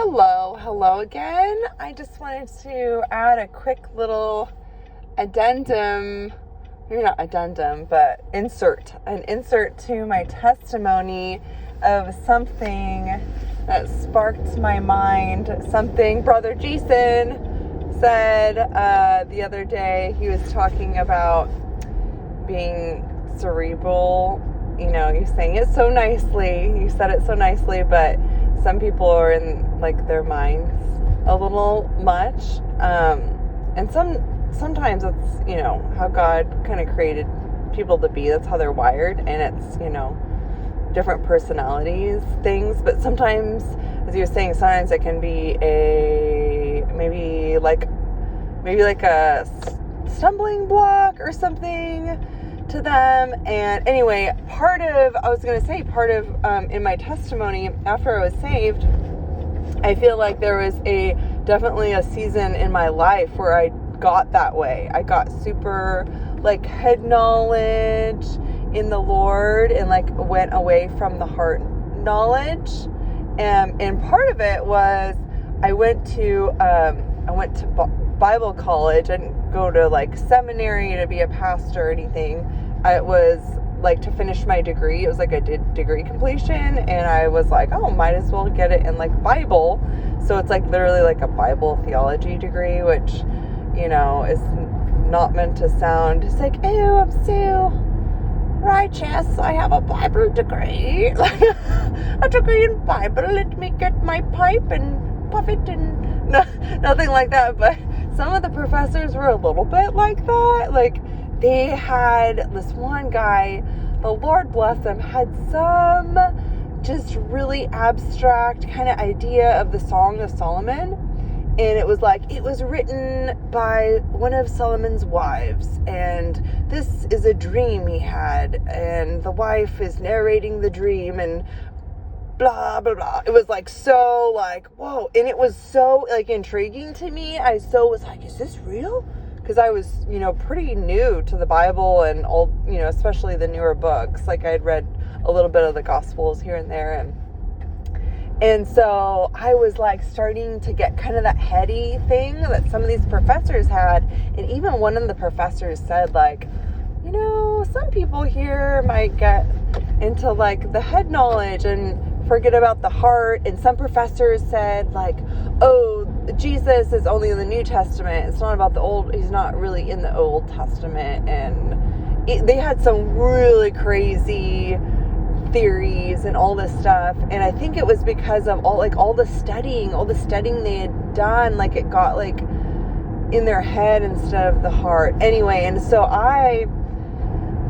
Hello again. I just wanted to add a quick little addendum, maybe not addendum, but an insert to my testimony of something that sparked my mind, something Brother Jason said the other day. He was talking about being cerebral. You know, you're saying it so nicely, you said it so nicely, but some people are in like their minds a little much, and sometimes it's, you know, how God kind of created people to be. That's how they're wired, and it's, you know, different personalities things. But sometimes, as you were saying, sometimes it can be maybe like a stumbling block or something to them. And anyway, part of in my testimony after I was saved, I feel like there was definitely a season in my life where I got that way. I got super like head knowledge in the Lord and like went away from the heart knowledge. And part of it was I went to Bible college. I didn't go to like seminary to be a pastor or anything. It was like to finish my degree. It was like I did degree completion, and I was like, oh, might as well get it in like Bible. So it's like literally like a Bible theology degree, which, you know, is not meant to sound just like, oh, I'm so righteous, I have a Bible degree. Like a degree in Bible, let me get my pipe and puff it, and nothing like that. But some of the professors were a little bit like that. Like they had this one guy, the Lord bless him, had some just really abstract kind of idea of the Song of Solomon. And it was like, it was written by one of Solomon's wives, and this is a dream he had, and the wife is narrating the dream, and blah, blah, blah. It was like, so like, whoa. And it was so like intriguing to me. I was like, is this real? Because I was, you know, pretty new to the Bible and all, you know, especially the newer books. Like I had read a little bit of the Gospels here and there, and so I was like starting to get kind of that heady thing that some of these professors had. And even one of the professors said, like, you know, some people here might get into like the head knowledge and forget about the heart. And some professors said like, oh, Jesus is only in the New Testament. It's not about the Old. He's not really in the Old Testament. And they had some really crazy theories and all this stuff. And I think it was because of all the studying they had done. Like it got like in their head instead of the heart. Anyway, and so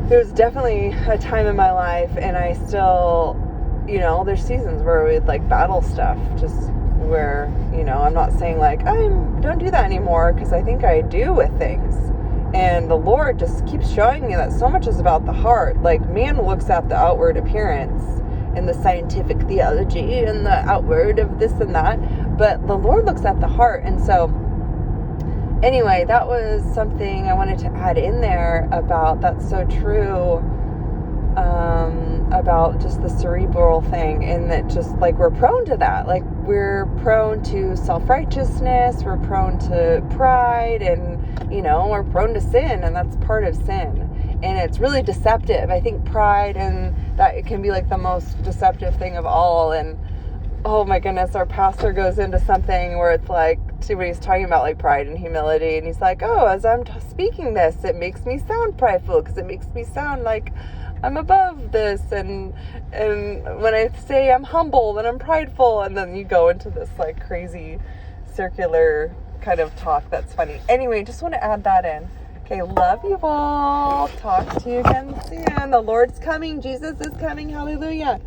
there's definitely a time in my life, and I still, you know, there's seasons where we'd like battle stuff, just where, you know, I'm not saying like don't do that anymore, because I think I do with things. And the Lord just keeps showing me that so much is about the heart. Like man looks at the outward appearance and the scientific theology and the outward of this and that, but the Lord looks at the heart. And so anyway, that was something I wanted to add in there about, that's so true, about just the cerebral thing, and that just like we're prone to that. Like we're prone to self-righteousness, we're prone to pride, and, you know, we're prone to sin, and that's part of sin. And it's really deceptive. I think pride, and that it can be like the most deceptive thing of all. And oh my goodness, our pastor goes into something where it's like, see what he's talking about, like pride and humility. And he's like, oh, as I'm speaking this, it makes me sound prideful, because it makes me sound like I'm above this. And when I say I'm humble, then I'm prideful. And then you go into this like crazy circular kind of talk that's funny. Anyway, just want to add that in. Okay, love you all. Talk to you again soon. The Lord's coming. Jesus is coming. Hallelujah.